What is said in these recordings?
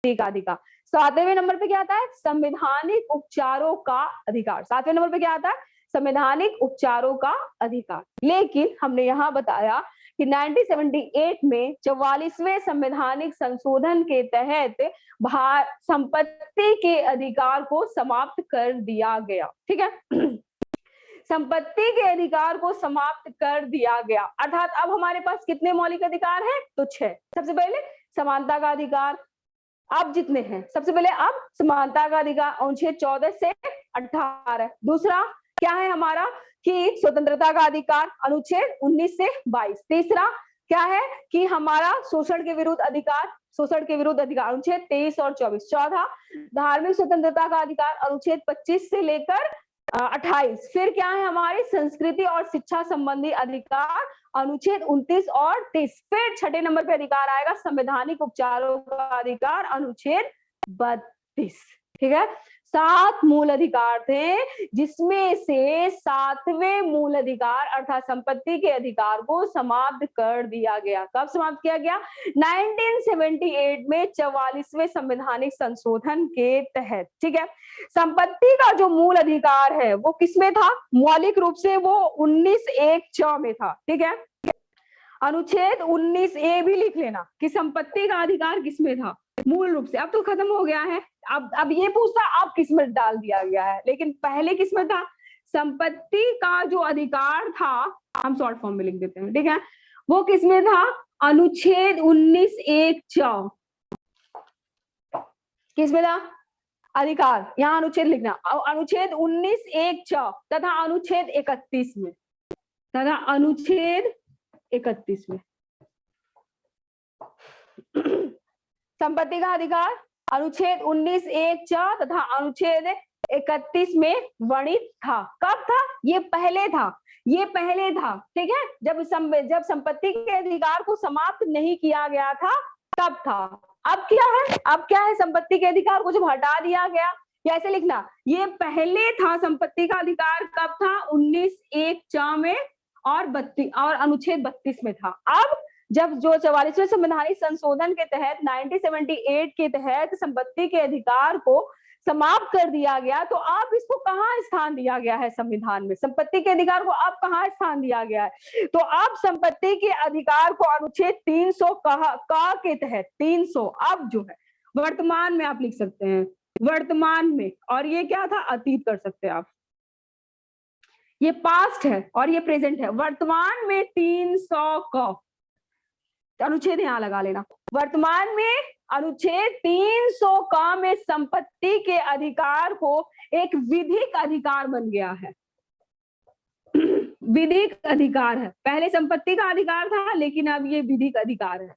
का अधिकार। 7वें नंबर पे क्या आता है? संवैधानिक उपचारों का अधिकार। 7वें नंबर पे क्या आता है? संवैधानिक उपचारों का अधिकार। लेकिन हमने यहाँ बताया कि 1978 में 44वें संवैधानिक संशोधन के तहत संपत्ति के अधिकार को समाप्त कर दिया गया। ठीक है, संपत्ति के अधिकार को समाप्त कर दिया गया। अर्थात अब हमारे पास कितने मौलिक अधिकार हैं? तो 6। सबसे पहले समानता का अधिकार, अब जितने हैं, सबसे पहले अब समानता का अधिकार अनुच्छेद 14 से 18। दूसरा क्या है हमारा कि स्वतंत्रता का अधिकार अनुच्छेद 19 से 22। तीसरा क्या है कि हमारा शोषण के विरुद्ध अधिकार, शोषण के विरुद्ध अधिकार अनुच्छेद 23 और 24। चौथा धार्मिक स्वतंत्रता का अधिकार अनुच्छेद 25 से लेकर 28। फिर क्या है हमारी संस्कृति और शिक्षा संबंधी अधिकार अनुच्छेद 29 और 30। फिर 6 नंबर पे अधिकार आएगा संवैधानिक उपचारों का अधिकार अनुच्छेद 32। ठीक है, 7 मूल अधिकार थे, जिसमें से 7वें मूल अधिकार अर्थात संपत्ति के अधिकार को समाप्त कर दिया गया। कब समाप्त किया गया? 1978 में 44वें संवैधानिक संशोधन के तहत। ठीक है, संपत्ति का जो मूल अधिकार है वो किसमें था? मौलिक रूप से वो 19(1)(च) में था। ठीक है, अनुच्छेद 19(a) भी लिख लेना कि संपत्ति का अधिकार किसमें था? मूल रूप से। अब तो खत्म हो गया है, अब ये पूछता अब किसमें डाल दिया गया है, लेकिन पहले किसमें था? संपत्ति का जो अधिकार था, हम शॉर्ट फॉर्म में लिख देते हैं। ठीक है, वो किसमें था? अनुच्छेद 19(1)(च) किसमें था? अधिकार, यहाँ अनुच्छेद लिखना, अनुच्छेद 19(1)(च) तथा अनुच्छेद 31 में, तथा अनुच्छेद 31 में। संपत्ति का अधिकार अनुच्छेद 19(1)(च) तथा अनुच्छेद 31 में वर्णित था। कब था? ये पहले था, ये पहले था। ठीक है, जब संपत्ति के अधिकार को समाप्त नहीं किया गया था तब था। अब क्या है? अब क्या है? संपत्ति के अधिकार को जब हटा दिया गया, या ऐसे लिखना, ये पहले था संपत्ति का अधिकार। कब था? 19(1)(च) में और 32 और अनुच्छेद 32 में था। अब जब जो 44वें संवैधानिक संशोधन के तहत 1978 के तहत संपत्ति के अधिकार को समाप्त कर दिया गया, तो अब इसको कहाँ स्थान दिया गया है संविधान में? संपत्ति के अधिकार को अब कहाँ स्थान दिया गया है? तो अब संपत्ति के अधिकार को अनुच्छेद 300 का के तहत 300 अब जो है वर्तमान में आप लिख सकते हैं, वर्तमान में, और ये क्या था? अतीत कर सकते हैं आप। ये पास्ट है और ये प्रेजेंट है। वर्तमान में 300 का अनुच्छेद यहां लगा लेना। वर्तमान में अनुच्छेद 300 का में संपत्ति के अधिकार को एक विधिक अधिकार बन गया है। विधिक अधिकार है, पहले संपत्ति का अधिकार था लेकिन अब ये विधिक अधिकार है।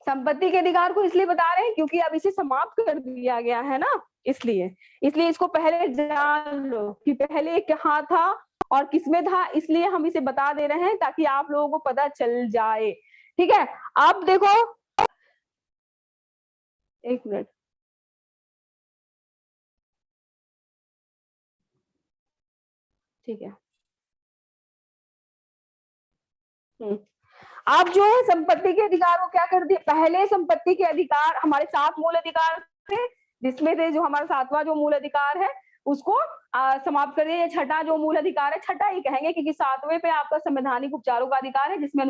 संपत्ति के अधिकार को इसलिए बता रहे हैं क्योंकि अब इसे समाप्त कर दिया गया है ना, इसलिए इसको पहले जान लो कि पहले कहाँ था और किसमें था, इसलिए हम इसे बता दे रहे हैं ताकि आप लोगों को पता चल जाए। ठीक है, अब देखो, एक मिनट, ठीक है। अब जो है संपत्ति के अधिकार को क्या कर दिया? पहले संपत्ति के अधिकार हमारे 7 मूल अधिकार थे, जिसमें से जो हमारा 7वां जो मूल अधिकार है उसको समाप्त कर दिया। 6ठा जो मूल अधिकार है, 6ठा ही कहेंगे क्योंकि 7वें पे आपका संवैधानिक उपचारों का अधिकार है, जिसमें